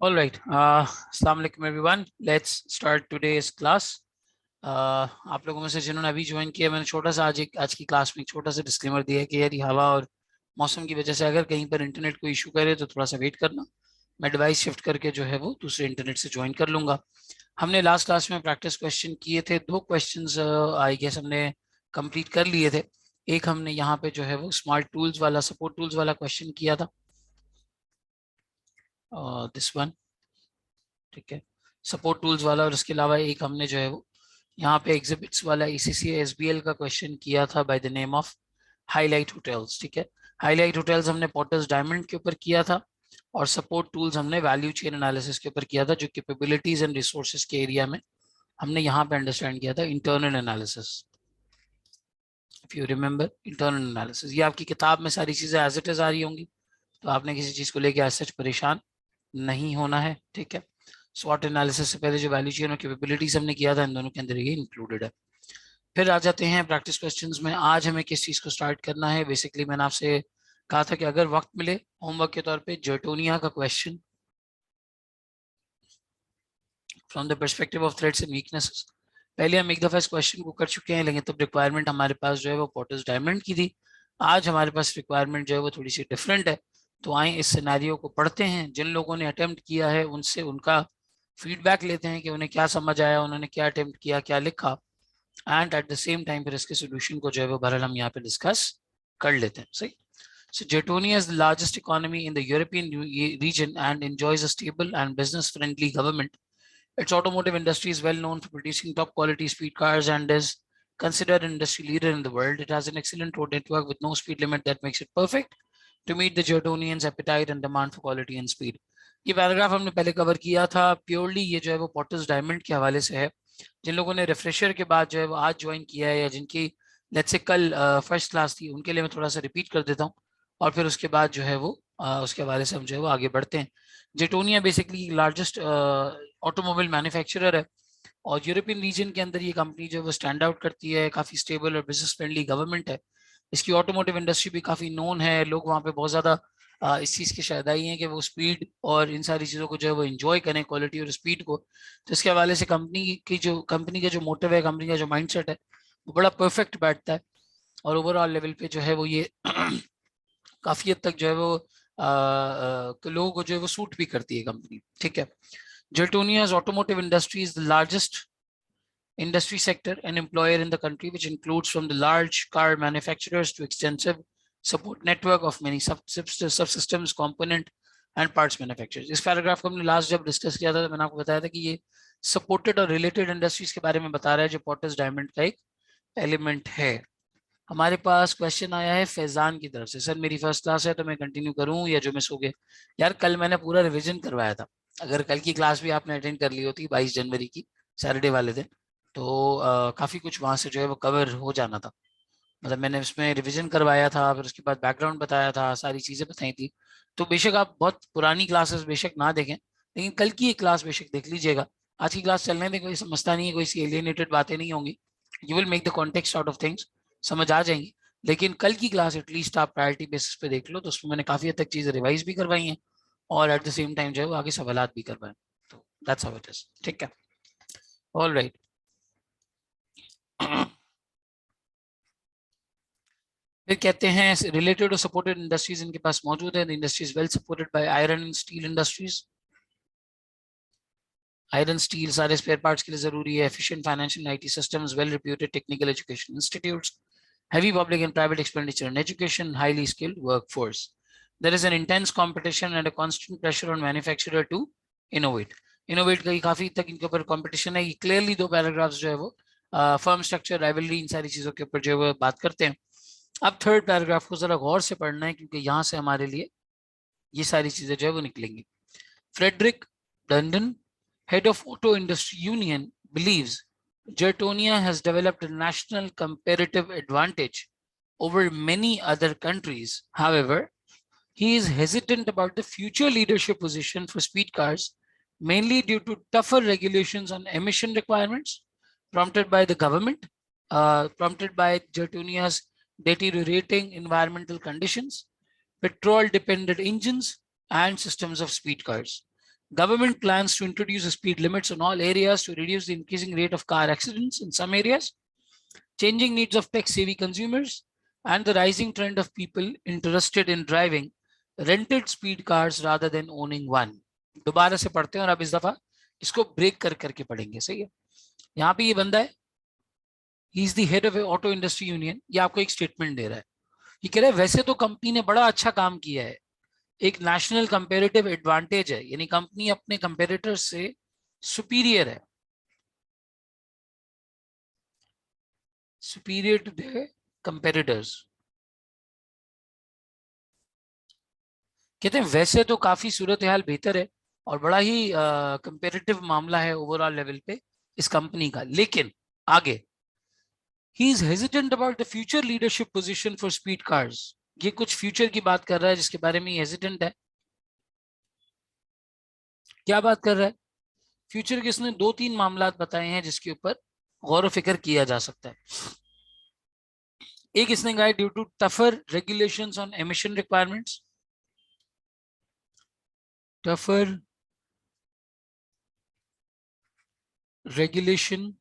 All right. Assalamu alaikum everyone. Let's start today's class. आप लोगों में से जिन्होंने अभी ज्वाइन किया, मैंने छोटा सा आज की क्लास में एक छोटा सा डिस्क्लेमर दिया है कि यार ये हवा और मौसम की वजह से अगर कहीं पर इंटरनेट को इशू करे तो थोड़ा सा वेट करना। मैं डिवाइस शिफ्ट करके जो है वो दूसरे इंटरनेट से ज्वाइन कर लूंगा। हमने लास्ट क्लास में प्रैक्टिस क्वेश्चन किए थे, दो क्वेश्चंस आई गेस हमने कंप्लीट कर लिए थे। एक हमने यहाँ पे जो है वो स्मार्ट टूल्स वाला, सपोर्ट टूल्स वाला क्वेश्चन किया था, दिस वन, ठीक है, सपोर्ट टूल्स वाला। और उसके अलावा एक हमने जो है वो यहाँ पे एग्जिबिट्स वाला ECC SBL का क्वेश्चन किया था by the name of highlight hotels. ठीक है, हाईलाइट होटल्स हमने पॉटर्स डायमंड के ऊपर किया था और सपोर्ट टूल्स हमने वैल्यू चेन एनालिसिस के ऊपर किया था, जो कैपेबिलिटीज एंड रिसोर्सेज के एरिया में हमने यहाँ पे अंडरस्टैंड किया था internal analysis. If you remember internal analysis, ये आपकी किताब में सारी चीजें एज इट इज आ रही होंगी, तो आपने किसी चीज को लेकर एज सच परेशान नहीं होना है। ठीक है, स्वॉट एनालिसिस से पहले जो वैल्यू चेन और कैपेबिलिटीज हमने किया था, इन दोनों के अंदर ये इंक्लूडेड है। फिर आ जाते हैं प्रैक्टिस क्वेश्चंस में। आज हमें किस चीज को स्टार्ट करना है? बेसिकली मैंने आपसे कहा था कि अगर वक्त मिले होमवर्क के तौर पे जर्टोनिया का question from the perspective of threats and weaknesses. पहले हम एक दफा इस क्वेश्चन को कर चुके हैं, लेकिन तब रिक्वायरमेंट हमारे पास जो है वो पॉटर्स डायमंड की थी। आज हमारे पास रिक्वायरमेंट जो है वो थोड़ी सी डिफरेंट है। तो आए इस सिनेरियो को पढ़ते हैं, जिन लोगों ने अटेम्प्ट किया है उनसे उनका फीडबैक लेते हैं कि उन्हें क्या समझ आया, उन्होंने क्या अटेम्प्ट किया, क्या लिखा, and at the same time फिर इसके सोल्यूशन को जो है वो बहरहाल हम यहाँ पे डिस्कस कर लेते हैं। सही। So Jetonia is the largest economy in the European region and enjoys a stable and business-friendly government. Its automotive industry is well known for producing top-quality speed cars and is considered an industry leader in the world. It has an excellent road network with no speed limit that makes it perfect to meet the Jetonians' appetite and demand for quality and speed. ये paragraph हमने पहले cover किया था। Purely ये जो है वो potter's diamond के हवाले से है। जिन लोगों ने रिफ्रेशर के बाद जो है वो आज ज्वाइन किया है, या जिनकी लेट्स से कल फर्स्ट क्लास थी, उनके लिए मैं थोड़ा सा रिपीट कर देता हूँ, और फिर उसके बाद जो है वो उसके हवाले से हम जो है वो आगे बढ़ते हैं। जेटोनिया बेसिकली लार्जेस्ट ऑटोमोबाइल मैन्युफैक्चरर है और यूरोपियन रीजन के अंदर ये कंपनी जो है वो स्टैंड आउट करती है। काफ़ी स्टेबल और बिजनेस फ्रेंडली गवर्नमेंट है। इसकी ऑटोमोटिव इंडस्ट्री भी काफ़ी नोन है। लोग वहाँ पे बहुत ज़्यादा इस चीज़ के शायदाई हैं कि वो स्पीड और इन सारी चीज़ों को जो है वो इंजॉय करें, क्वालिटी और स्पीड को। तो इसके हवाले से कंपनी का जो मोटिव है, कंपनी का जो माइंडसेट है, वो बड़ा परफेक्ट बैठता है। और ओवरऑल लेवल पे जो है वो ये काफ़ी हद तक जो है वो लोगों को जो है वो सूट भी करती है कंपनी। ठीक है, Jertonia's automotive industry is the largest industry sector and employer in the country, which includes from the large car manufacturers to extensive support network of many subsystems, component and parts manufacturers. इस paragraph को हमने last जब discuss किया था तो मैंने आपको बताया था कि ये सपोर्टेड और रिलेटेड इंडस्ट्रीज के बारे में बता रहा है, जो पॉटर्स डायमंड का एक एलिमेंट है। हमारे पास क्वेश्चन आया है फैजान की तरफ से, सर मेरी फर्स्ट क्लास है तो मैं कंटिन्यू करूं या जो मिस हो गए? यार कल मैंने पूरा रिवीजन करवाया था। अगर कल की क्लास भी आपने अटेंड कर ली होती 22 जनवरी की, सैटरडे वाले दिन, तो काफ़ी कुछ वहाँ से जो है वो कवर हो जाना था। मतलब मैंने उसमें रिवीजन करवाया था, फिर उसके बाद बैकग्राउंड बताया था, सारी चीज़ें बताई थी। तो बेशक आप बहुत पुरानी क्लासेस बेशक ना देखें, लेकिन कल की एक क्लास बेशक देख लीजिएगा। आज की क्लास चलने में कोई समझता नहीं है, कोई सी एलियनेटेड बातें नहीं होंगी। You will make the context out of things, समझ आ जाएंगी। लेकिन कल की क्लास एटलीस्ट आप प्रायोरिटी बेसिस पे देख लो, तो उसमें मैंने काफ़ी हद तक चीज़ें रिवाइज भी करवाई हैं और एट द सेम टाइम जो है वो आगे सवालात भी करवाए। तो दैट्स हाउ इट इज। ठीक है, ऑल राइट। फिर कहते हैं रिलेटेड और सपोर्टेड इंडस्ट्रीज इनके पास मौजूद है। Industries well supported by iron and steel industries. Iron steel सारे स्पेयर पार्ट्स के लिए जरूरी है। Efficient financial IT systems, well reputed technical education institutes, heavy public and private expenditure in education, highly skilled workforce. There is an intense competition and a constant pressure on manufacturer to innovate. Innovate का काफी तक इनके ऊपर competition है। ये clearly दो paragraphs जो है वो firm structure, rivalry, इन सारी चीजों के ऊपर जो है वो बात करते हैं। अब थर्ड पैराग्राफ को जरा गौर से पढ़ना है, क्योंकि यहाँ से हमारे लिए ये सारी चीजें जो है वो निकलेंगी। Frederick Dundon, head of Auto Industry Union, believes Jertonia has developed a national comparative advantage over many other countries. However, he is hesitant about the future leadership position for speed cars, mainly due to tougher regulations on emission requirements prompted by the government, prompted by Jertonia's deteriorating environmental conditions, petrol-dependent engines, and systems of speed cars. Government plans to introduce speed limits in all areas to reduce the increasing rate of car accidents in some areas, changing needs of tech-savvy consumers, and the rising trend of people interested in driving rented speed cars rather than owning one. दोबारा से पढ़ते हैं और अब इस दफा इसको break कर करके पढ़ेंगे, सही है। यहाँ पे ये बंदा है, he is the head of auto industry union, ये आपको एक स्टेटमेंट दे रहा है। ये कह रहा है वैसे तो कंपनी ने बड़ा अच्छा काम किया है, एक नेशनल कंपेरेटिव एडवांटेज है, यानी कंपनी अपने कंपेरेटर से सुपीरियर है, सुपीरियर टू द कंपेरेटर्स। कहते हैं वैसे तो काफी सूरत हाल बेहतर है और बड़ा ही कंपेरेटिव मामला है ओवरऑल लेवल पे इस कंपनी का, लेकिन आगे he is hesitant about the future leadership position for speed cars। ये कुछ फ्यूचर की बात कर रहा है जिसके बारे में हेजिटेंट है। क्या बात कर रहा है? फ्यूचर के इसने 2-3 मामला बताए हैं जिसके ऊपर गौर फिक्र किया जा सकता है। एक इसने कहा due to tougher regulations on emission requirements, tougher regulation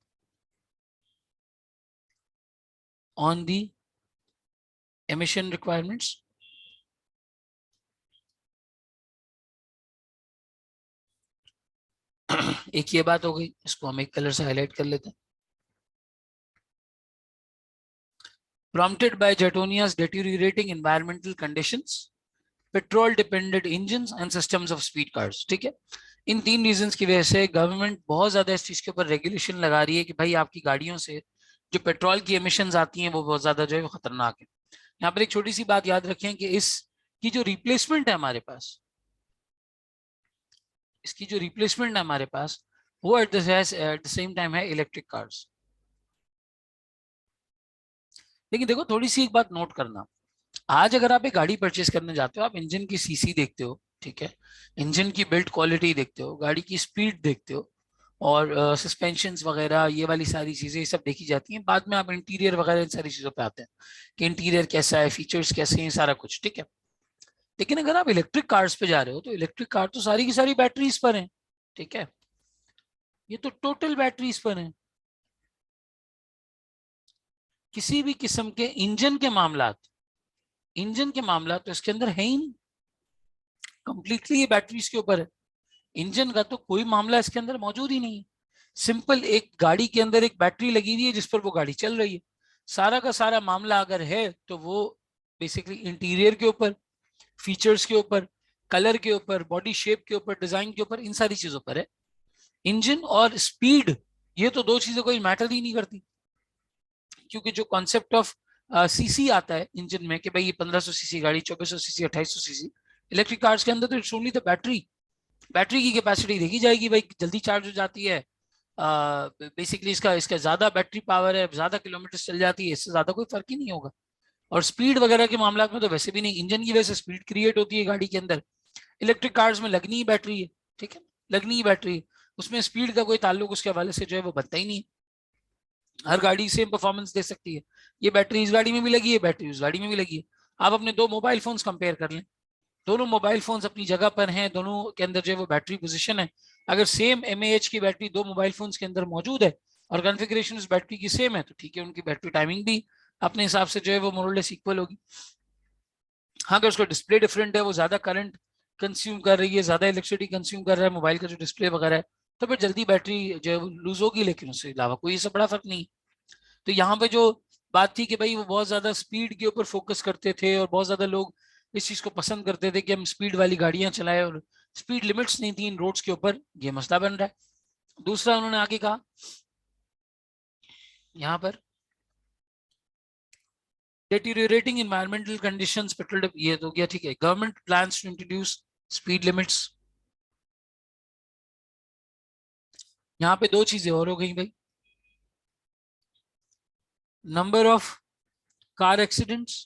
on the emission requirements। एक ये बात हो गई, इसको हम एक कलर से हाईलाइट कर लेते हैं। Prompted by Jetonia's deteriorating environmental conditions, petrol dependent engines and systems of speed cars। ठीक है, इन 3 रीजंस की वजह से गवर्नमेंट बहुत ज्यादा इस चीज के ऊपर रेगुलेशन लगा रही है कि भाई आपकी गाड़ियों से जो पेट्रोल की एमिशंस आती हैं वो बहुत ज्यादा जो है वो खतरनाक है। यहाँ पर एक छोटी सी बात याद रखें कि इसकी जो रिप्लेसमेंट है हमारे पास, इसकी जो रिप्लेसमेंट है हमारे पास वो एट द सेम टाइम है इलेक्ट्रिक कार्स। लेकिन देखो थोड़ी सी एक बात नोट करना, आज अगर आप एक गाड़ी परचेज करने जाते हो, आप इंजन की सीसी देखते हो, ठीक है, इंजन की बिल्ड क्वालिटी देखते हो, गाड़ी की स्पीड देखते हो और सस्पेंशंस वगैरह ये वाली सारी चीजें सब देखी जाती हैं। बाद में आप इंटीरियर वगैरह इन सारी चीजों पे आते हैं कि इंटीरियर कैसा है, फीचर्स कैसे हैं, सारा कुछ, ठीक है। लेकिन अगर आप इलेक्ट्रिक कार्स पे जा रहे हो तो इलेक्ट्रिक कार तो सारी की सारी बैटरीज पर हैं, ठीक है, ये तो टोटल बैटरीज पर हैं। किसी भी किस्म के इंजन के मामला तो इसके अंदर है ही नहीं, कंप्लीटली ये बैटरीज के ऊपर है। इंजन का तो कोई मामला इसके अंदर मौजूद ही नहीं है। सिंपल एक गाड़ी के अंदर एक बैटरी लगी हुई है जिस पर वो गाड़ी चल रही है। सारा का सारा मामला अगर है तो वो बेसिकली इंटीरियर के ऊपर, फीचर्स के ऊपर, कलर के ऊपर, बॉडी शेप के ऊपर, डिजाइन के ऊपर, इन सारी चीजों पर है। इंजन और स्पीड ये तो 2 चीजें कोई मैटर ही नहीं करती, क्योंकि जो कॉन्सेप्ट ऑफ सीसी आता है इंजन में कि भाई ये 1500 सीसी गाड़ी, 2400 सीसी, 2800 सीसी, इलेक्ट्रिक कार्स के अंदर तो it's only the battery. Battery की कैपेसिटी देखी जाएगी, भाई जल्दी चार्ज हो जाती है, बेसिकली इसका इसका ज्यादा बैटरी पावर है, ज्यादा किलोमीटर चल जाती है, इससे ज्यादा कोई फर्क ही नहीं होगा। और स्पीड वगैरह के मामला में तो वैसे भी नहीं, इंजन की वजह से स्पीड क्रिएट होती है गाड़ी के अंदर। इलेक्ट्रिक कार्स में लगनी ही बैटरी है, ठीक है, लगनी ही बैटरी है, उसमें स्पीड का कोई ताल्लुक उसके हवाले से जो है वो बनता ही नहीं। हर गाड़ी सेम परफॉर्मेंस दे सकती है, ये बैटरी इस गाड़ी में भी लगी है, बैटरी उस गाड़ी में भी लगी है। आप अपने 2 मोबाइल फोन्स कंपेयर कर लें, दोनों मोबाइल फोन्स अपनी जगह पर हैं, दोनों के अंदर जो है वो बैटरी पोजीशन है। अगर सेम एमएएच की बैटरी 2 मोबाइल फोन्स के अंदर मौजूद है और कॉन्फ़िगरेशन उस बैटरी की सेम है तो ठीक है, उनकी बैटरी टाइमिंग भी अपने हिसाब से जो है वो मोरलेस इक्वल होगी। हाँ, अगर उसका डिस्प्ले डिफरेंट है, वो ज्यादा करंट कंज्यूम कर रही है, ज्यादा इलेक्ट्रिसिटी कंज्यूम कर रहा है मोबाइल का जो डिस्प्ले वगैरह है, तो फिर जल्दी बैटरी जो है वो लूज होगी, लेकिन उसके अलावा कोई इससे बड़ा फर्क नहीं। तो यहाँ पे जो बात थी कि भाई वो बहुत ज्यादा स्पीड के ऊपर फोकस करते थे और बहुत ज्यादा लोग इस चीज को पसंद करते थे कि हम स्पीड वाली गाड़ियां चलाएं, और स्पीड लिमिट्स नहीं थी इन रोड्स के ऊपर, ये मसला बन रहा है। दूसरा उन्होंने आगे कहा यहाँ पर deteriorating environmental conditions, पेट्रोल, ये तो गया, ठीक है। Government plans to introduce speed limits, यहाँ पे 2 चीजें और हो गई भाई, नंबर ऑफ कार एक्सीडेंट्स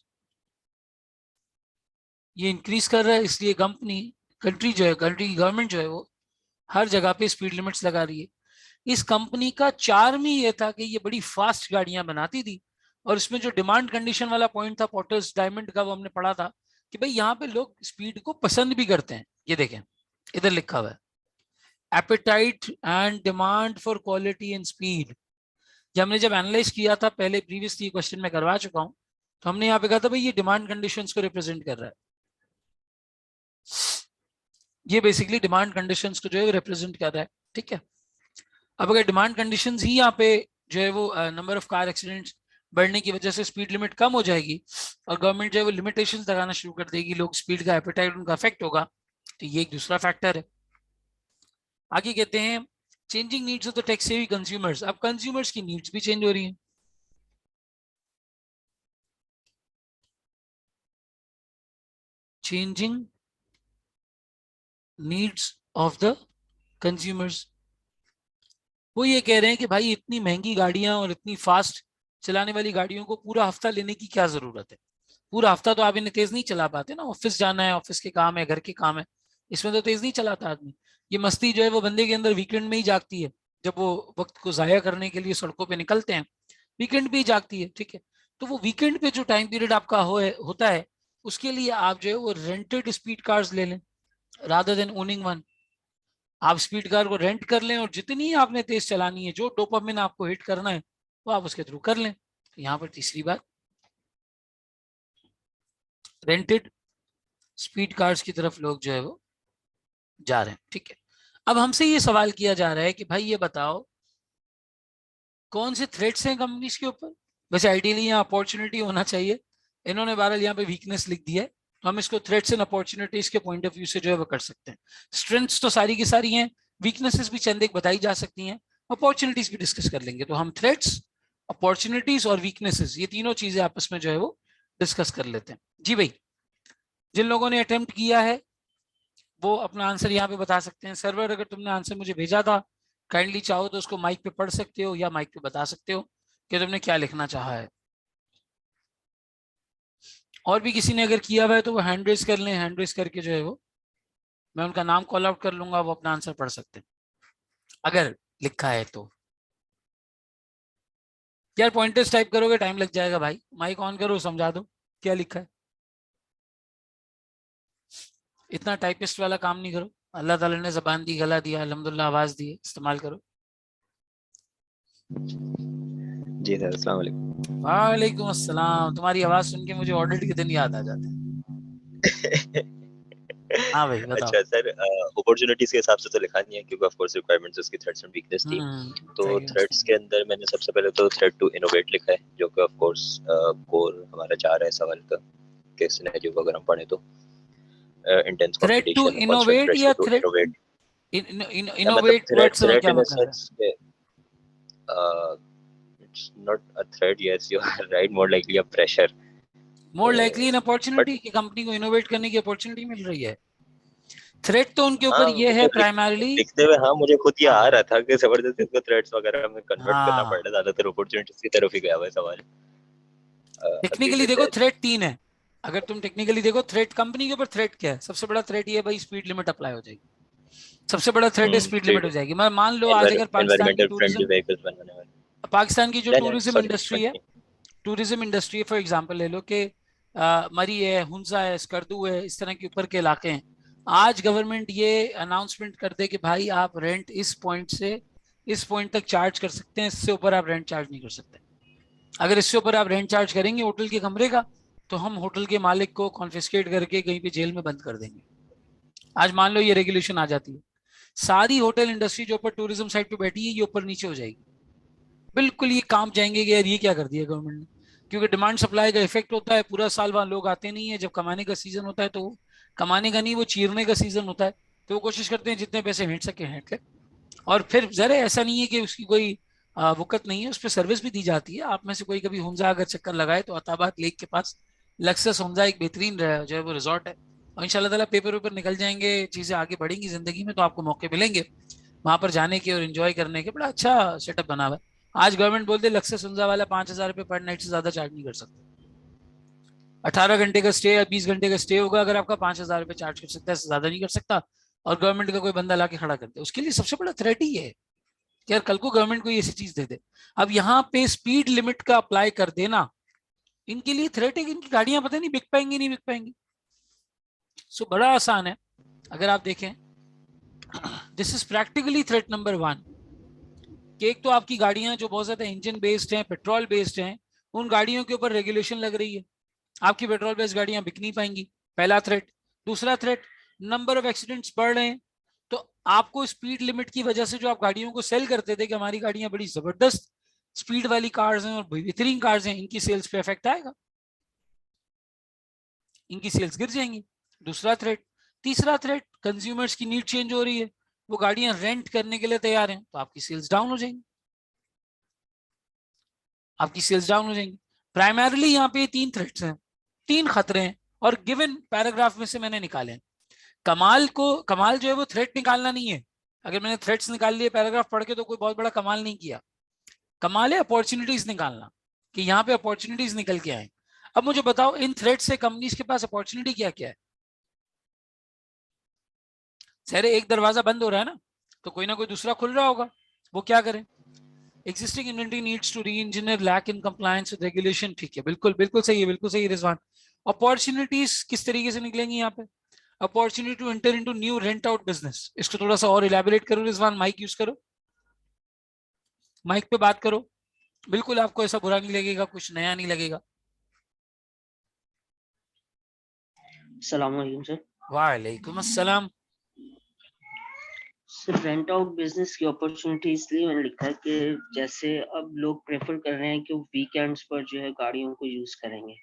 ये इंक्रीज कर रहा है, इसलिए कंट्री की गवर्नमेंट जो है वो हर जगह पे स्पीड लिमिट्स लगा रही है। इस कंपनी का चार्म ही ये था कि ये बड़ी फास्ट गाड़ियां बनाती थी, और इसमें जो डिमांड कंडीशन वाला पॉइंट था पोर्टर्स डायमंड का, वो हमने पढ़ा था कि भाई यहाँ पे लोग स्पीड को पसंद भी करते हैं। ये देखें इधर लिखा हुआ है, appetite and demand for quality and speed. जब एनालाइज किया था पहले, प्रीवियसली क्वेश्चन में करवा चुका हूं, तो हमने यहाँ पे कहा था भाई ये डिमांड कंडीशंस को रिप्रेजेंट कर रहा है, ये बेसिकली डिमांड कंडीशंस को जो है रिप्रेजेंट कर रहा है, ठीक है। अब अगर डिमांड कंडीशंस ही यहाँ पे जो है वो नंबर ऑफ कार एक्सीडेंट्स बढ़ने की वजह से स्पीड लिमिट कम हो जाएगी और गवर्नमेंट जो है वो लिमिटेशंस लगाना शुरू कर देगी, लोग स्पीड का एपेटाइट उनका अफेक्ट होगा, तो ये एक दूसरा फैक्टर है। आगे कहते हैं changing needs of the tech savvy consumers. अब कंज्यूमर्स की नीड्स भी चेंज हो रही हैं, changing needs of the consumers. वो ये कह रहे हैं कि भाई इतनी महंगी गाड़ियां और इतनी फास्ट चलाने वाली गाड़ियों को पूरा हफ्ता लेने की क्या जरूरत है, पूरा हफ्ता तो आप इन्हें तेज नहीं चला पाते ना, ऑफिस जाना है, ऑफिस के काम है, घर के काम है, इसमें तो तेज नहीं चलाता आदमी। ये मस्ती जो है वो बंदे के अंदर वीकेंड में ही जागती है, जब वो वक्त को जाया करने के लिए सड़कों पे निकलते हैं, वीकेंड पे ही जागती है, ठीक है। तो वो वीकेंड पे जो टाइम पीरियड आपका होता है, उसके लिए आप जो है वो रेंटेड स्पीड कार्स ले लें रादर देन ओनिंग वन। आप स्पीड कार को रेंट कर लें और जितनी आपने तेज चलानी है, जो डोपामिन आपको हिट करना है, वो आप उसके थ्रू कर लें। तो यहाँ पर तीसरी बात, रेंटेड स्पीड कार्स की तरफ लोग जो है वो जा रहे हैं, ठीक है। अब हमसे ये सवाल किया जा रहा है कि भाई ये बताओ कौन से थ्रेट्स हैं कंपनीज के ऊपर। वैसे आइडियली यहाँ अपॉर्चुनिटी होना चाहिए, इन्होंने बहरहाल यहाँ पे वीकनेस लिख दिया है, तो हम इसको थ्रेट्स एंड अपॉर्चुनिटीज के पॉइंट ऑफ व्यू से जो है वो कर सकते हैं। स्ट्रेंथ्स तो सारी की सारी हैं, वीकनेसेस भी चंद एक बताई जा सकती हैं, अपॉर्चुनिटीज भी डिस्कस कर लेंगे। तो हम थ्रेट्स, अपॉर्चुनिटीज और वीकनेसेस, ये तीनों चीजें आपस में जो है वो डिस्कस कर लेते हैं। जी भाई, जिन लोगों ने अटेम्प्ट किया है वो अपना आंसर यहाँ पे बता सकते हैं। सर्वर, अगर तुमने आंसर मुझे भेजा था, काइंडली चाहो तो उसको माइक पे पढ़ सकते हो या माइक पे बता सकते हो कि तुमने क्या लिखना चाहा है। और भी किसी ने अगर किया हुआ है तो वो हैंड रेस कर लें, हैंड रेस करके जो है वो मैं उनका नाम कॉल आउट कर लूंगा, वो अपना आंसर पढ़ सकते हैं अगर लिखा है तो। यार पॉइंटर्स टाइप करोगे टाइम लग जाएगा भाई, माइक ऑन करो, समझा दो क्या लिखा है। इतना टाइपिस्ट वाला काम नहीं करो, अल्लाह ताला ने जबान दी, गला दिया, अल्हम्दुलिल्लाह आवाज दी, इस्तेमाल करो। जी सर, अस्सलाम वालेकुम। वालेकुम अस्सलाम। तुम्हारी आवाज सुन के मुझे ऑडिट के दिन याद आ जाते हैं। हाँ भाई बताओ। अच्छा सर, अपॉर्चुनिटीज के हिसाब से तो लिखा नहीं है क्योंकि ऑफ कोर्स रिक्वायरमेंट्स उसकी थ्रेट्स एंड वीकनेस थी। तो सही है। थ्रेट्स के अंदर मैंने सबसे पहले तो थ्रेट टू इनोवेट लिखा है, जो कि ऑफ कोर्स कोर हमारा चाह रहा है सवाल का कि सिनेरियो को अगर हम पढ़े तो intense threat to competition, constant innovate pressure या टू थ्रेट, इनोवेट। मतलब इनोवेट वर्ड थ्रेट से थ्रेट क्या इन द मतलब है? सेंस कि it's not a threat, yes you are right, more likely a pressure. More likely in but opportunity कि company को innovate करने की अपॉर्चुनिटी मिल रही है। थ्रेट तो उनके ऊपर हाँ, ये है मुझे प्राइमरली। लिखते हुए हाँ मुझे खुद ये आ हाँ रहा था कि जबरदस्ती इसको थ्रेड्स वगैरह में कन्वर्ट करना पड़ हाँ, रहा है, ज्यादातर अपॉर्चुनिटीज की तरफ ही गया हुआ है सवाल। अग्रीड टेक्निकली विद देखो दैट। थ्रेट 3 है। अगर तुम टेक्निकली देखो थ्रेट, कंपनी के ऊपर थ्रेट क्या है, सबसे बड़ा थ्रेट ये है भाई स्पीड लिमिट अप्लाई हो जाएगी, सबसे बड़ा थ्रेट है स्पीड लिमिट स्पीड, हो जाएगी। मैं मान लो आज अगर एनवायरमेंटल फ्रेंडली व्हीकल्स बनाने वाले। पाकिस्तान की जो नहीं नहीं, टूरिज्म सॉरी इंडस्ट्री है, continue. Tourism industry for example ले लो कि मरी है, हुंजा है, स्कर्दू है, इस तरह के ऊपर के इलाके हैं। आज गवर्नमेंट ये अनाउंसमेंट कर दे कि भाई आप रेंट इस पॉइंट से इस पॉइंट तक चार्ज कर सकते हैं, इससे ऊपर आप रेंट चार्ज नहीं कर सकते। अगर इससे ऊपर आप रेंट चार्ज करेंगे होटल के कमरे का, तो हम होटल के मालिक को कॉन्फिस्केट करके कहीं पे जेल में बंद कर देंगे। आज मान लो ये रेगुलेशन आ जाती है, सारी होटल इंडस्ट्री जो ऊपर टूरिज्म साइड पे बैठी है ये ऊपर नीचे हो जाएगी, बिल्कुल ये काम जाएंगे कि यार ये क्या कर दिया गवर्नमेंट ने। क्योंकि डिमांड सप्लाई का इफेक्ट होता है, पूरा साल वहां लोग आते नहीं है, जब कमाने का सीजन होता है तो कमाने का नहीं, वो चीरने का सीजन होता है, तो वो कोशिश करते हैं जितने पैसे हेंट सके हेंट ले। और फिर जरा ऐसा नहीं है कि उसकी कोई वक़्त नहीं है, उस पर सर्विस भी दी जाती है। आप में से कोई कभी हुंजा अगर चक्कर लगाए तो अताबाद लेक के पास लक्सस हुंजा एक बेहतरीन जो है वो रिजॉर्ट है, और इंशाल्लाह ताला पेपर ऊपर निकल जाएंगे, चीजें आगे बढ़ेंगी जिंदगी में तो आपको मौके मिलेंगे वहां पर जाने के और एंजॉय करने के। बड़ा अच्छा सेटअप बना हुआ है। आज गवर्नमेंट बोलते लक्सस हुंजा वाला 5,000 रुपये पर नाइट से ज्यादा चार्ज नहीं कर सकते। 18 घंटे का स्टे या 20 घंटे का स्टे होगा, अगर आपका 5,000 रुपये चार्ज कर सकता है, इससे ज्यादा नहीं कर सकता। और गवर्नमेंट का कोई बंदा लाके खड़ा कर दे, उसके लिए सबसे बड़ा थ्रेट ही है कि यार कल को गवर्नमेंट को ऐसी चीज दे दे। अब यहाँ पे स्पीड लिमिट का अप्लाई कर देना इनके लिए थ्रेट है कि इनकी गाड़ियां पता नहीं बिक पाएंगी नहीं बिक पाएंगी। सो बड़ा आसान है। अगर आप देखें this is practically threat number 1 कि एक तो आपकी गाड़ियां जो बहुत ज्यादा इंजन बेस्ड हैं, पेट्रोल बेस्ड हैं, उन गाड़ियों के ऊपर रेगुलेशन लग रही है, आपकी पेट्रोल बेस्ड गाड़ियां बिक नहीं पाएंगी, पहला थ्रेट। दूसरा थ्रेट, नंबर ऑफ एक्सीडेंट्स बढ़ रहे हैं, तो आपको स्पीड लिमिट की वजह से जो आप गाड़ियों को सेल करते थे कि हमारी गाड़ियां बड़ी जबरदस्त स्पीड वाली कार्स हैं और बेहतरीन कार्स हैं, इनकी सेल्स पे इफेक्ट आएगा, इनकी सेल्स गिर जाएंगी। दूसरा थ्रेट। तीसरा थ्रेट, कंज्यूमर्स की नीड चेंज हो रही है, वो गाड़ियां रेंट करने के लिए तैयार हैं, तो आपकी सेल्स डाउन हो जाएंगी, आपकी सेल्स डाउन हो जाएंगी। प्राइमरली यहाँ पे 3 थ्रेट्स हैं, 3 खतरे हैं, और गिवन पैराग्राफ में से मैंने निकाले हैं। कमाल जो है वो थ्रेट निकालना नहीं है, अगर मैंने थ्रेट्स निकाल लिए पैराग्राफ पढ़ के तो कोई बहुत बड़ा कमाल नहीं किया। कमाल है अपॉर्चुनिटीज निकालना, कि यहाँ पे अपॉर्चुनिटीज निकल के आए। अब मुझे बताओ इन थ्रेट से कंपनीज के पास अपॉर्चुनिटी क्या क्या है? सर एक दरवाजा बंद हो रहा है ना, तो कोई ना कोई दूसरा खुल रहा होगा, वो क्या करें? Existing inventory needs to reengineer lack in compliance with regulation. ठीक है, बिल्कुल बिल्कुल सही है, बिल्कुल सही है रिजवान। अपॉर्चुनिटीज किस तरीके से निकलेंगी यहाँ पे? Opportunity to enter into new rent out business. इसको थोड़ा सा और इलैबोरेट करो रिजवान, माइक यूज करो, माइक पे बात करो, बिल्कुल आपको ऐसा बुरा नहीं लगेगा, कुछ नया नहीं लगेगा। अस्सलाम वालेकुम सर। वालेकुम अस्सलाम। सर रेंट आउट बिजनेस की अपॉर्चुनिटी इसलिए मैंने लिखा है कि जैसे अब लोग प्रेफर कर रहे हैं कि वो वीकेंड्स पर जो है गाड़ियों को यूज करेंगे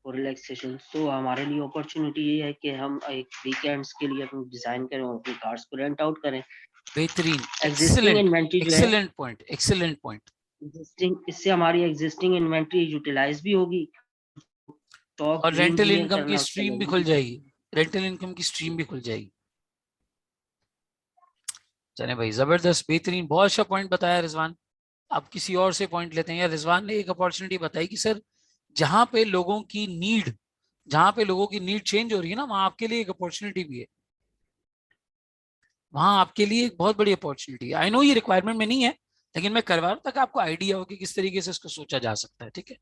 और रिलैक्सेशन, तो हमारे लिए अपॉर्चुनिटी ये है कि हम एक वीकेंड्स के लिए अपनी डिजाइन करें और अपनी कार्स को रेंट आउट करें। बेहतरीन, एग्जिस्टिंग इन्वेंट्री जो है, एक्सीलेंट पॉइंट, एक्सीलेंट पॉइंट। इससे हमारी एग्जिस्टिंग इन्वेंट्री यूटिलाइज भी होगी और रेंटल इनकम की स्ट्रीम भी खुल जाएगी, रेंटल इनकम की स्ट्रीम भी खुल जाएगी। चले भाई, जबरदस्त, बेहतरीन, बहुत अच्छा पॉइंट बताया रिजवान। अब किसी और से पॉइंट लेते हैं। यार रिजवान ने एक अपॉर्चुनिटी बताई कि सर जहां पे लोगों की नीड, जहां पे लोगों की नीड चेंज हो रही है ना, वहां आपके लिए एक अपॉर्चुनिटी भी है, वहां आपके लिए एक बहुत बड़ी अपॉर्चुनिटी है। आई नो ये रिक्वायरमेंट में नहीं है, लेकिन मैं करवा रहा हूं ताकि आपको आइडिया हो कि किस तरीके से इसको सोचा जा सकता है। ठीक है,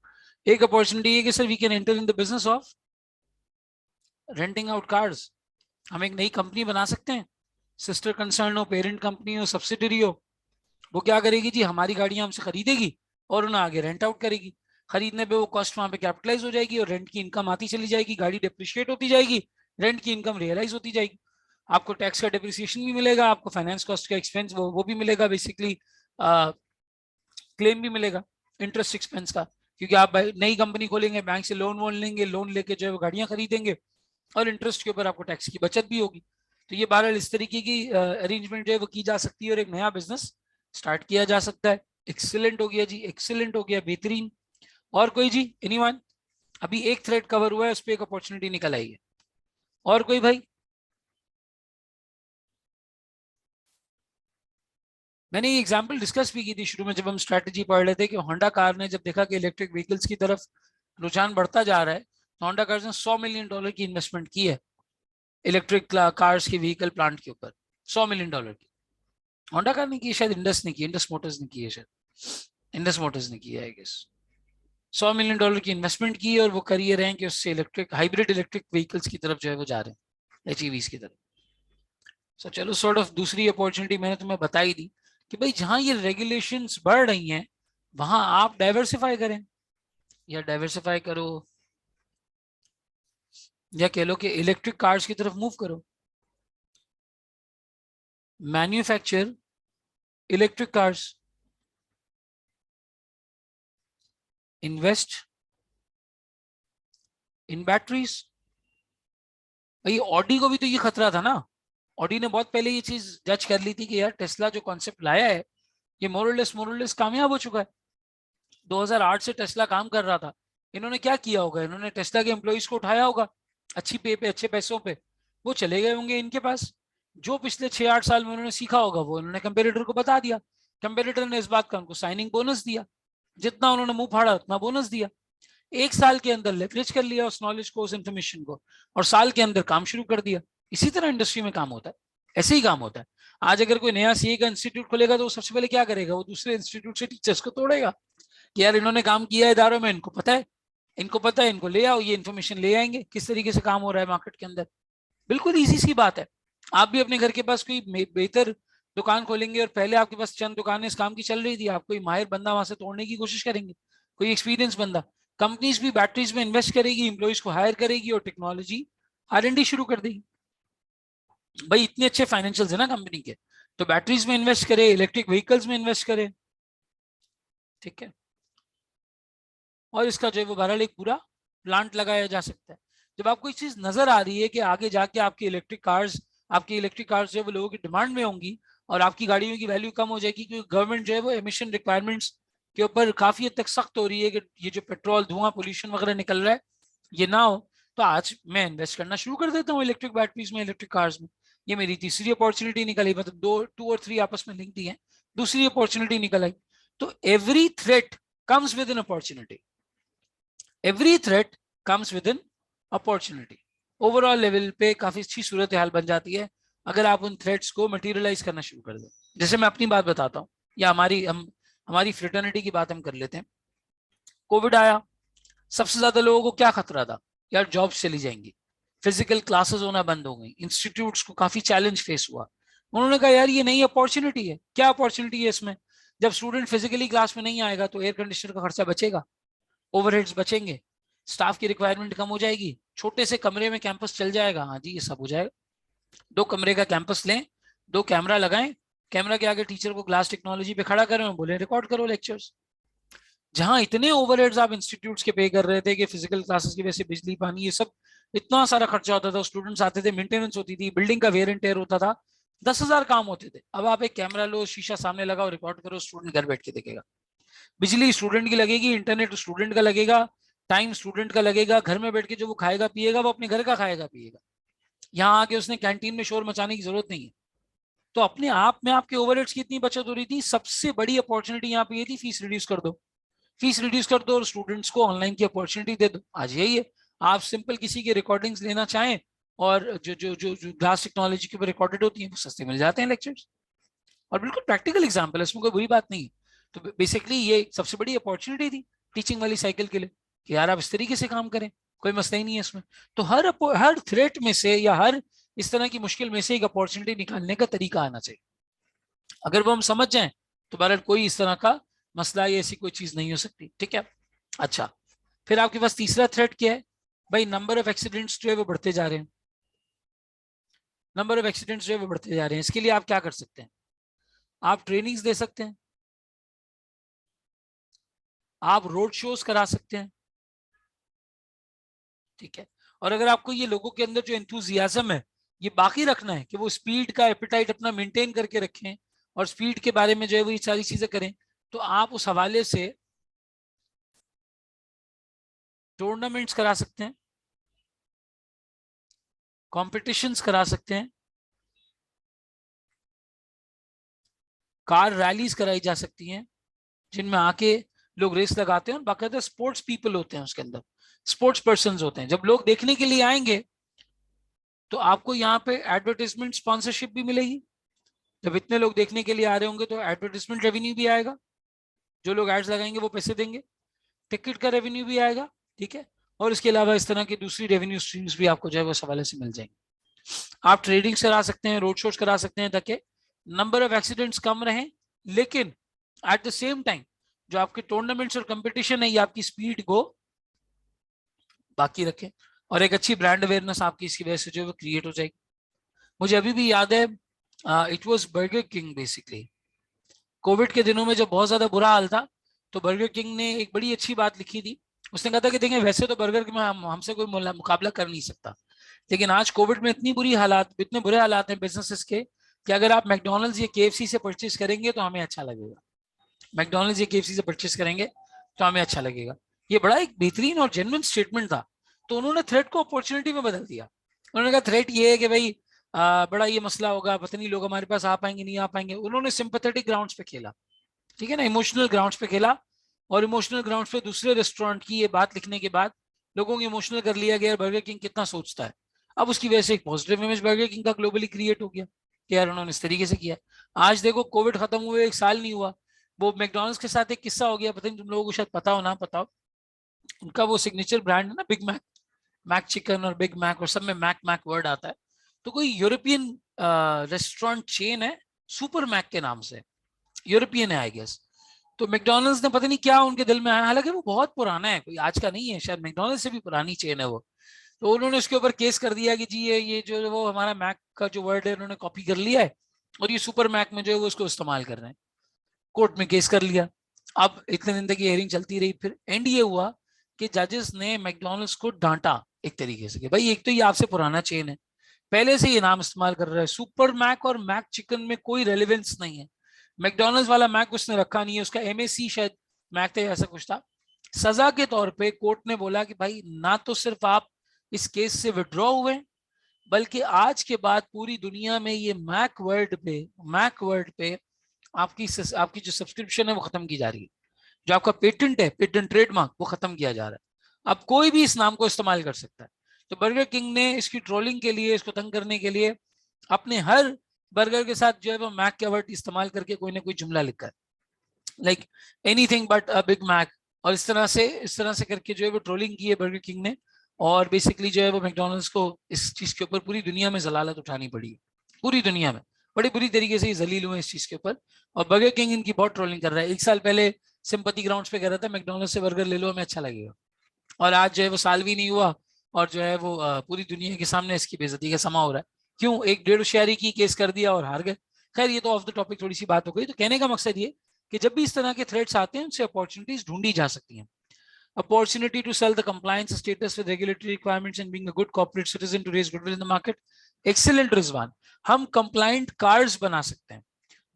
एक अपॉर्चुनिटी है कि sir we can enter in the business of renting out cars. हम एक नई कंपनी बना सकते हैं, सिस्टर कंसर्न हो, पेरेंट कंपनी हो, सब्सिडरी हो। वो क्या करेगी जी, हमारी गाड़ियां हमसे खरीदेगी और उन्हें आगे रेंट आउट करेगी। खरीदने पे वो कॉस्ट वहां पे कैपिटलाइज हो जाएगी और रेंट की इनकम आती चली जाएगी, गाड़ी डिप्रिशिएट होती जाएगी, रेंट की इनकम रियलाइज होती जाएगी। आपको टैक्स का डिप्रिसिएशन भी मिलेगा, आपको फाइनेंस कॉस्ट का एक्सपेंस वो भी मिलेगा, बेसिकली क्लेम भी मिलेगा इंटरेस्ट एक्सपेंस का, क्योंकि आप नई कंपनी खोलेंगे, बैंक से लोन वोन लेंगे, लोन लेके जो है वो गाड़ियां खरीदेंगे और इंटरेस्ट के ऊपर आपको टैक्स की बचत भी होगी। तो ये बहरहाल इस तरीके की अरेंजमेंट जो है वो की जा सकती है और एक नया बिजनेस स्टार्ट किया जा सकता है। एक्सीलेंट हो गया जी, एक्सीलेंट हो गया, बेहतरीन। और कोई जी, एनीवन? अभी एक थ्रेड कवर हुआ है, उस पर एक अपॉर्चुनिटी निकल आई है, और कोई भाई? मैंने ये एग्जांपल डिस्कस भी की थी शुरू में जब हम स्ट्रैटेजी पढ़ रहे थे कि होंडा कार ने जब देखा कि इलेक्ट्रिक व्हीकल्स की तरफ रुझान बढ़ता जा रहा है, तो होंडा कार्स ने $100 मिलियन की इन्वेस्टमेंट की है इलेक्ट्रिक कार्स के व्हीकल प्लांट के ऊपर। $100 मिलियन की होंडा कार ने की, शायद इंडस ने की, इंडस मोटर्स ने की है, शायद इंडस मोटर्स ने की है आई गेस। $100 मिलियन की इन्वेस्टमेंट की और वो कर ये रहे हैं कि उससे इलेक्ट्रिक हाइब्रिड इलेक्ट्रिक व्हीकल्स की तरफ जो है वो जा रहे हैं, एचईवीज की तरफ। सो चलो, सॉर्ट ऑफ दूसरी अपॉर्चुनिटी मैंने तुम्हें बताई दी कि भाई जहां ये रेगुलेशंस बढ़ रही हैं वहां आप डाइवर्सिफाई करें, या डाइवर्सिफाई करो, या कह लो कि इलेक्ट्रिक कार्स की तरफ मूव करो, manufacture electric cars, invest in batteries. भाई ऑडी को भी तो ये खतरा था ना, ऑडी ने बहुत पहले ये चीज जज कर ली थी कि यार टेस्ला जो कॉन्सेप्ट लाया है ये मोरलेस कामयाब हो चुका है। 2008 से टेस्ला काम कर रहा था, इन्होंने क्या किया होगा, इन्होंने टेस्ला के एम्प्लॉइज को उठाया होगा अच्छी पे पे, अच्छे पैसों पे, वो चले गए होंगे इनके पास, जो पिछले 6-8 साल में उन्होंने सीखा होगा वो उन्होंने कंपेरेटर को बता दिया, कंपेरेटर ने इस बात का उनको साइनिंग बोनस दिया, जितना उन्होंने मुंह फाड़ा उतना बोनस दिया, 1 साल के अंदर लेवरेज कर लिया उस नॉलेज को, उस इंफॉर्मेशन को, और साल के अंदर काम शुरू कर दिया। इसी तरह इंडस्ट्री में काम होता है, ऐसे ही काम होता है। आज अगर कोई नया सीए का इंस्टीट्यूट खोलेगा तो वो सबसे पहले क्या करेगा, वो दूसरे इंस्टीट्यूट से टीचर्स को तोड़ेगा कि यार इन्होंने काम किया है इदारों में, इनको पता है, इनको पता है, इनको ले आओ, ये इन्फॉर्मेशन ले आएंगे किस तरीके से काम हो रहा है मार्केट के अंदर। बिल्कुल इजी सी बात है। आप भी अपने घर के पास कोई बेहतर दुकान खोलेंगे और पहले आपके पास चंद दुकानें इस काम की चल रही थी, आप कोई माहिर बंदा वहां से तोड़ने की कोशिश करेंगे, कोई एक्सपीरियंस बंदा। कंपनीज भी बैटरीज में इन्वेस्ट करेगी, एम्प्लॉइज को हायर करेगी और टेक्नोलॉजी R&D शुरू कर देगी। भाई इतने अच्छे फाइनेंशियल्स है ना कंपनी के, तो बैटरीज में इन्वेस्ट करे, इलेक्ट्रिक व्हीकल्स में इन्वेस्ट करे, ठीक है। और इसका जो है वो बहरहाल एक पूरा प्लांट लगाया जा सकता है। जब आपको ये चीज नजर आ रही है कि आगे जाके आपकी इलेक्ट्रिक कार्स जो है वो लोगों की डिमांड में होंगी और आपकी गाड़ियों की वैल्यू कम हो जाएगी, क्योंकि गवर्नमेंट जो है वो एमिशन रिक्वायरमेंट्स के ऊपर काफी हद तक सख्त हो रही है कि ये जो पेट्रोल धुआं पोल्यूशन वगैरह निकल रहा है ये ना हो, तो आज मैं इन्वेस्ट करना शुरू कर देता हूँ इलेक्ट्रिक बैटरीज में, इलेक्ट्रिक कार्स में। ये मेरी तीसरी अपॉर्चुनिटी निकल आई, मतलब टू और थ्री आपस में लिंक दी है, दूसरी अपॉर्चुनिटी निकल आई। तो every threat comes with an opportunity, every threat comes with an opportunity. Overall level पे काफी अच्छी सूरत हाल बन जाती है अगर आप उन थ्रेट्स को मटेरियलाइज करना शुरू कर दें। जैसे मैं अपनी बात बताता हूँ, या हमारी फ्रेटर्निटी की बात हम कर लेते हैं। कोविड आया, सबसे ज्यादा लोगों को क्या खतरा था, यार जॉब्स चली जाएंगी, फिजिकल क्लासेस होना बंद हो गई, इंस्टीट्यूट्स को काफी चैलेंज फेस हुआ। उन्होंने कहा यार ये नई अपॉर्चुनिटी है। क्या अपॉर्चुनिटी है इसमें? जब स्टूडेंट फिजिकली क्लास में नहीं आएगा तो एयर कंडीशनर का खर्चा बचेगा, ओवरहेड्स बचेंगे, स्टाफ की रिक्वायरमेंट कम हो जाएगी, छोटे से कमरे में कैंपस चल जाएगा। हाँ जी, ये सब हो जाएगा। 2 कमरे का कैंपस लें, 2 कैमरा लगाएं, कैमरा के आगे टीचर को ग्लास टेक्नोलॉजी पे खड़ा करें और बोले रिकॉर्ड करो लेक्चर्स। जहां इतने ओवरहेड्स आप इंस्टीट्यूट्स के पे कर रहे थे कि फिजिकल क्लासेस की वजह से बिजली पानी ये सब इतना सारा खर्चा होता था, स्टूडेंट्स आते थे, मेंटेनेंस होती थी, बिल्डिंग का वेयर एंड टेयर होता था, 10,000 काम होते थे। अब आप एक कैमरा लो, शीशा सामने लगाओ, रिकॉर्ड करो, स्टूडेंट घर बैठ के देखेगा। बिजली स्टूडेंट की लगेगी, इंटरनेट स्टूडेंट का लगेगा, टाइम स्टूडेंट का लगेगा, घर में बैठ के जो वो खाएगा पिएगा वो अपने घर का खाएगा पिएगा, यहाँ आके उसने कैंटीन में शोर मचाने की जरूरत नहीं है। तो अपने आप में आपके ओवरहेड्स की इतनी बचत हो रही थी। सबसे बड़ी अपॉर्चुनिटी यहाँ पे ये थी, फीस रिड्यूस कर दो, फीस रिड्यूस कर दो और स्टूडेंट्स को ऑनलाइन की अपॉर्चुनिटी दे दो। आज यही है, आप सिंपल किसी की रिकॉर्डिंग्स लेना चाहें और जो ग्लास टेक्नोलॉजी के ऊपर रिकॉर्डेड होती है वो सस्ते मिल जाते हैं लेक्चर्स, और बिल्कुल प्रैक्टिकल एग्जाम्पल है, इसमें कोई बुरी बात नहीं है। तो बेसिकली ये सबसे बड़ी अपॉर्चुनिटी थी टीचिंग वाली साइकिल के लिए कि यार आप इस तरीके से काम करें, कोई मसला ही नहीं है इसमें। तो हर थ्रेट में से या हर इस तरह की मुश्किल में से एक अपॉर्चुनिटी निकालने का तरीका आना चाहिए। अगर वो हम समझ जाएं तो बहरहाल कोई इस तरह का मसला या ऐसी कोई चीज नहीं हो सकती, ठीक है। अच्छा, फिर आपके पास तीसरा थ्रेट क्या है? भाई नंबर ऑफ एक्सीडेंट्स जो है वो बढ़ते जा रहे हैं, नंबर ऑफ एक्सीडेंट्स जो है वो बढ़ते जा रहे हैं। इसके लिए आप क्या कर सकते हैं? आप ट्रेनिंग्स दे सकते हैं, आप रोड शोज करा सकते हैं, ठीक है। और अगर आपको ये लोगों के अंदर जो एंथुजियाज्म है ये बाकी रखना है कि वो स्पीड का एपिटाइट अपना मेंटेन करके रखें और स्पीड के बारे में जो है वो ये सारी चीजें करें, तो आप उस हवाले से टूर्नामेंट्स करा सकते हैं, कॉम्पिटिशन्स करा सकते हैं, कार रैलीज कराई जा सकती हैं जिनमें आके लोग रेस लगाते हैं और बाकायदा स्पोर्ट्स पीपल होते हैं उसके अंदर, स्पोर्ट्स पर्सन होते हैं। जब लोग देखने के लिए आएंगे तो आपको यहाँ पे एडवर्टाइजमेंट स्पॉन्सरशिप भी मिलेगी। जब इतने लोग देखने के लिए आ रहे होंगे तो एडवर्टाइजमेंट रेवेन्यू भी आएगा, जो लोग एड्स लगाएंगे वो पैसे देंगे, टिकट का रेवेन्यू भी आएगा, ठीक है। और इसके अलावा इस तरह की दूसरी रेवेन्यू स्ट्रीम्स भी आपको जो है उस हवाले से मिल जाएंगे। आप ट्रेडिंग करा सकते हैं, रोड शोज करा सकते हैं ताकि नंबर ऑफ एक्सीडेंट्स कम रहें, लेकिन एट द सेम टाइम जो आपके टूर्नामेंट्स और कंपटीशन है ये आपकी स्पीड को बाकी रखें और एक अच्छी ब्रांड अवेयरनेस आपकी इसकी वजह से जो है क्रिएट हो जाएगी। मुझे अभी भी याद है, it was burger king basically. Covid के दिनों में जब बहुत ज्यादा बुरा हाल था तो बर्गर किंग ने एक बड़ी अच्छी बात लिखी थी। उसने कहा था कि देखें वैसे तो बर्गर में हमसे कोई मुकाबला कर नहीं सकता, लेकिन आज कोविड में इतने बुरे हालात हैं बिजनेसेस के कि अगर आप मैकडोनल्ड्स या KFC से परचेज करेंगे तो हमें अच्छा लगेगा, मैकडोनल्ड्स या KFC से परचेज करेंगे तो हमें अच्छा लगेगा। ये बड़ा एक बेहतरीन और जेन्युइन स्टेटमेंट था। तो उन्होंने थ्रेट को अपॉर्चुनिटी में बदल दिया। उन्होंने कहा थ्रेट ये है कि भाई बड़ा ये मसला होगा, पता नहीं लोग हमारे पास आ पाएंगे नहीं आ पाएंगे। उन्होंने सिंपैथेटिक ग्राउंड्स पे खेला, ठीक है ना, इमोशनल ग्राउंड्स पे खेला। और इमोशनल ग्राउंड्स पे दूसरे रेस्टोरेंट की ये बात लिखने के बाद लोगों को इमोशनल कर लिया गया, बर्गर किंग कितना सोचता है। अब उसकी वजह से एक पॉजिटिव इमेज बर्गर किंग का ग्लोबली क्रिएट हो गया कि यार उन्होंने इस तरीके से किया। आज देखो कोविड खत्म हुए 1 साल नहीं हुआ, वो मैकडोनल्ड्स के साथ एक किस्सा हो गया, पता नहीं तुम लोगों को शायद पता हो ना पता हो। उनका वो सिग्नेचर ब्रांड है ना बिग मैक, मैक चिकन और बिग मैक और सब में मैक मैक वर्ड आता है। तो कोई यूरोपियन रेस्टोरेंट चेन है सुपर मैक के नाम से, यूरोपियन है आई गेस। तो मैकडोनल्ड्स ने पता नहीं क्या उनके दिल में आया, हालांकि वो बहुत पुराना है, कोई आज का नहीं है, शायद मैकडोनल्ड्स से भी पुरानी चेन है वो। तो उन्होंने उसके ऊपर केस कर दिया कि जी ये जो वो हमारा मैक का जो वर्ड है उन्होंने कॉपी कर लिया है और ये सुपर मैक में जो है वो उसको इस्तेमाल कर रहे हैं। कोर्ट में केस कर लिया। अब इतने दिन तक ये हियरिंग चलती रही, फिर एंड ये हुआ कि जजेस ने मैकडोनल्ड्स को डांटा एक तरीके से कि भाई एक तो ये आपसे पुराना चेन है, पहले से ये नाम इस्तेमाल कर रहा है, सुपर मैक और मैक चिकन में कोई रेलेवेंस नहीं है, मैकडोनल्ड्स वाला मैक उसने रखा नहीं है, उसका एमएसी शायद मैक थे, ऐसा कुछ था। सजा के तौर पे कोर्ट ने बोला कि भाई ना तो सिर्फ आप इस केस से विड्रॉ हुए, बल्कि आज के बाद पूरी दुनिया में ये मैक वर्ड पे आपकी जो सब्सक्रिप्शन है वो खत्म की जा रही है, जो आपका पेटेंट है, पेटेंट ट्रेडमार्क, वो खत्म किया जा रहा है। अब कोई भी इस नाम को इस्तेमाल कर सकता है। तो बर्गर किंग ने इसकी ट्रोलिंग के लिए, इसको तंग करने के लिए अपने हर बर्गर के साथ जो है वो मैक का वर्ड इस्तेमाल करके कोई ना कोई जुमला लिखा है, like anything but a Big Mac, और इस तरह से करके जो है वो ट्रोलिंग की है बर्गर किंग ने। और बेसिकली जो है वो मैकडोनल्ड्स को इस चीज के ऊपर पूरी दुनिया में जलालत उठानी पड़ी, पूरी दुनिया में बड़ी बुरी तरीके से ये जलील हुए इस चीज के ऊपर। और बर्गर किंग इनकी बहुत ट्रोलिंग कर रहा है। 1 साल पहले सिंपैथी ग्राउंड्स पे कह रहा था मैकडोनल्ड्स से बर्गर ले लो, हमें अच्छा लगेगा, और आज जो है वो साल भी नहीं हुआ और जो है वो पूरी दुनिया के सामने इसकी बेइज्जती का समा हो रहा है। क्यों? एक 1.5 शेयरी की केस कर दिया और हार गए। खैर ये तो ऑफ द टॉपिक थोड़ी सी बात हो गई। तो कहने का मकसद ये कि जब भी इस तरह के थ्रेट्स आते हैं उनसे अपॉर्चुनिटीज ढूंढी जा सकती हैं। Opportunity to sell the compliance status with regulatory requirements and being a good corporate citizen to raise goodwill in the market. Excellent Rizwan, हम compliant कार्ड्स बना सकते हैं।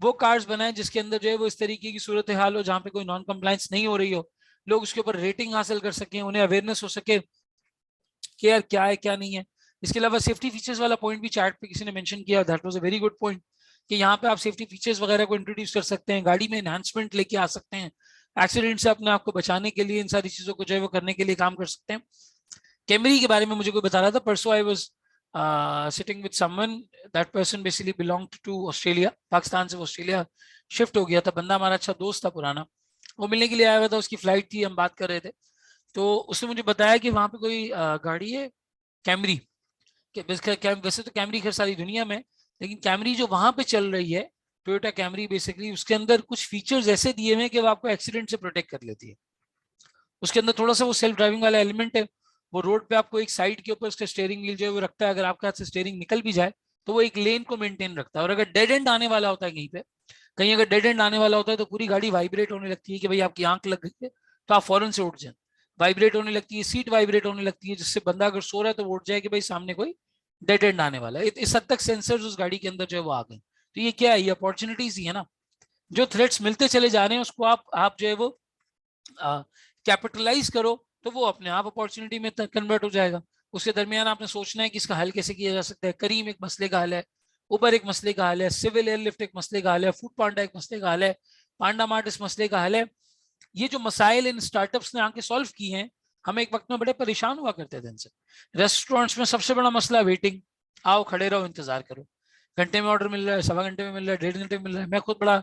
वो कार्ड्स बनाएं जिसके अंदर जो है वो इस तरीके की सूरत हाल हो जहां पे कोई नॉन कंप्लायंस नहीं हो रही हो, लोग उसके ऊपर रेटिंग हासिल कर सकें, उन्हें अवेयरनेस हो सके कि यार क्या है क्या नहीं है। इसके अलावा सेफ्टी फीचर्स वाला पॉइंट भी चैट पे किसी ने मेंशन किया, that was a very good point, कि यहाँ पे आप सेफ्टी फीचर्स वगैरह को इंट्रोड्यूस कर सकते हैं, गाड़ी में एनहांसमेंट लेके आ सकते हैं, एक्सीडेंट से अपने आप को बचाने के लिए इन सारी चीजों को जो है वो करने के लिए काम कर सकते हैं। कैमरी के बारे में मुझे कोई बता रहा था परसों, I was sitting with someone, that person basically belonged to Australia, Pakistan से वो ऑस्ट्रेलिया शिफ्ट हो गया था। बंदा हमारा अच्छा दोस्त था पुराना, वो मिलने के लिए आया हुआ था, उसकी फ्लाइट थी, हम बात कर रहे थे। तो उसने मुझे बताया कि वहां पे कोई गाड़ी है कैमरी, वैसे तो कैमरी खैर सारी दुनिया में, लेकिन कैमरी जो वहां पे चल रही है टोयोटा कैमरी, बेसिकली उसके अंदर कुछ फीचर्स ऐसे दिए हुए हैं कि वो आपको एक्सीडेंट से प्रोटेक्ट कर लेती है। उसके अंदर थोड़ा सा वो सेल्फ ड्राइविंग वाला एलिमेंट है, वो रोड पे आपको एक साइड के ऊपर उसका स्टीयरिंग व्हील जो है वो रखता है, अगर आपके हाथ से स्टीयरिंग निकल भी जाए तो वो एक लेन को मेंटेन रखता है। और अगर डेड एंड आने वाला होता है कहीं पे, कहीं अगर डेड एंड आने वाला होता है तो पूरी गाड़ी वाइब्रेट होने लगती है कि भाई आपकी आंख लग गई है तो आप फौरन से उठ जाए, वाइब्रेट होने लगती है, सीट वाइब्रेट होने लगती है, जिससे बंदा अगर सो रहा है तो वो उठ जाए कि भाई सामने कोई डेड एंड आने वाला है। इस हद तक सेंसर्स उस गाड़ी के अंदर जो है वो आ गए। तो ये क्या है? ये अपॉर्चुनिटीज ही है ना, जो थ्रेट्स मिलते चले जा रहे हैं उसको आप जो है वो कैपिटलाइज करो तो वो अपने आप अपॉर्चुनिटी में कन्वर्ट हो जाएगा। उसके दरमियान आपने सोचना है कि इसका हल कैसे किया जा सकता है। करीम एक मसले का हल है, उबर एक मसले का हल है, सिविल एयरलिफ्ट एक मसले का हल है, फूड पांडा एक मसले का हल है, पांडा मार्ट इस मसले का हल है। ये जो मसाइल इन स्टार्टअप्स ने आके सॉल्व किए हैं, हम एक वक्त में बड़े परेशान हुआ करते थे इनसे। रेस्टोरेंट्स में सबसे बड़ा मसला वेटिंग, आओ खड़े रहो इंतजार करो, घंटे में ऑर्डर मिल रहा है, सवा घंटे में मिल रहा है, 1.5 घंटे में मिल रहा है। मैं खुद बड़ा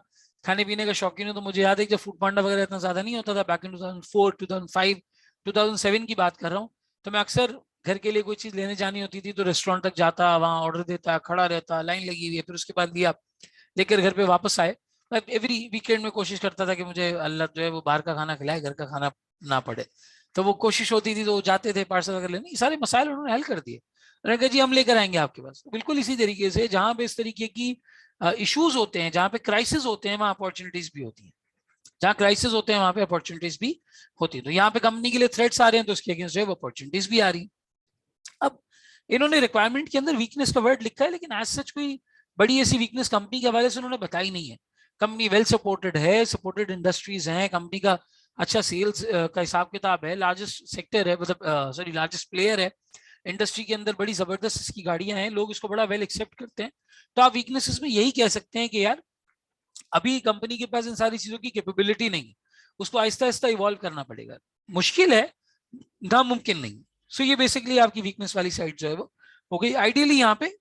खाने पीने का शौकीन हूँ, तो मुझे याद है जब फूड पांडा वगैरह इतना ज्यादा नहीं होता था, बैक इन 2004, 2005, 2007 की बात कर रहा हूँ, तो मैं अक्सर घर के लिए कोई चीज लेने जानी होती थी तो रेस्टोरेंट तक जाता, वहां ऑर्डर देता, खड़ा रहता, लाइन लगी हुई है, फिर उसके बाद लिया, लेकर घर पे वापस आए। एवरी वीकेंड में कोशिश करता था कि मुझे अल्लाह जो है वो बाहर का खाना खिलाए, घर का खाना ना पड़े, तो वो कोशिश होती थी, तो वो जाते थे पार्सल वगैरह लेने। ये सारे मसाइल उन्होंने हल कर दिए, उन्होंने कहा जी हम लेकर आएंगे आपके पास। बिल्कुल इसी तरीके से जहां पे इस तरीके की इश्यूज होते हैं, जहाँ पे क्राइसिस होते हैं, वहाँ अपॉर्चुनिटीज भी होती हैं, जहाँ क्राइसिस होते हैं वहां पे अपॉर्चुनिटीज भी होती है। तो यहाँ पे कंपनी के लिए थ्रेट्स आ रहे हैं तो उसके अगेंस्ट जो है वो अपॉर्चुनिटीज भी आ रही है। अब इन्होंने रिक्वायरमेंट के अंदर वीकनेस का वर्ड लिखा है, लेकिन एज सच कोई बड़ी ऐसी वीकनेस कंपनी के हवाले से उन्होंने बताई नहीं है। कंपनी वेल सपोर्टेड है, सपोर्टेड इंडस्ट्रीज हैं, कंपनी का अच्छा सेल्स का हिसाब किताब है, लार्जेस्ट सेक्टर है, मतलब सॉरी लार्जेस्ट प्लेयर है इंडस्ट्री के अंदर, बड़ी जबरदस्त इसकी गाड़ियां हैं, लोग इसको बड़ा वेल एक्सेप्ट करते हैं। तो आप वीकनेसेस में यही कह सकते हैं कि यार अभी कंपनी के पास इन सारी चीजों की कैपेबिलिटी नहीं है, उसको आहिस्ता आहिस्ता इवॉल्व करना पड़ेगा, मुश्किल है, नामुमकिन नहीं। सो ये बेसिकली आपकी वीकनेस वाली साइड जो है वो हो गई। आइडियली यहाँ पे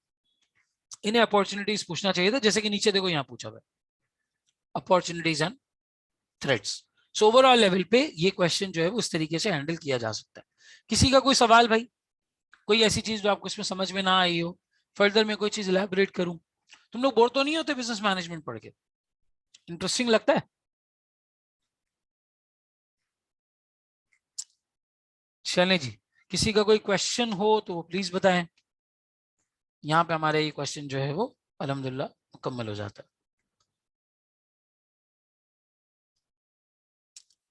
इन्हें अपॉर्चुनिटीज पूछना चाहिए था, जैसे कि नीचे देखो यहाँ पूछा हुआ opportunities and threats. So overall level पे ये क्वेश्चन जो है वो इस तरीके से हैंडल किया जा सकता है। किसी का कोई सवाल भाई, कोई ऐसी चीज जो आपको इसमें समझ में ना आई हो, फर्दर में कोई चीज इलैबोरेट करूं? तुम लोग बोर तो नहीं होते बिजनेस मैनेजमेंट पढ़ के? इंटरेस्टिंग लगता है? चलें जी, किसी का कोई क्वेश्चन हो तो प्लीज बताएं। यहाँ पे हमारे ये क्वेश्चन जो है वो अल्हम्दुलिल्लाह मुकम्मल हो जाता है।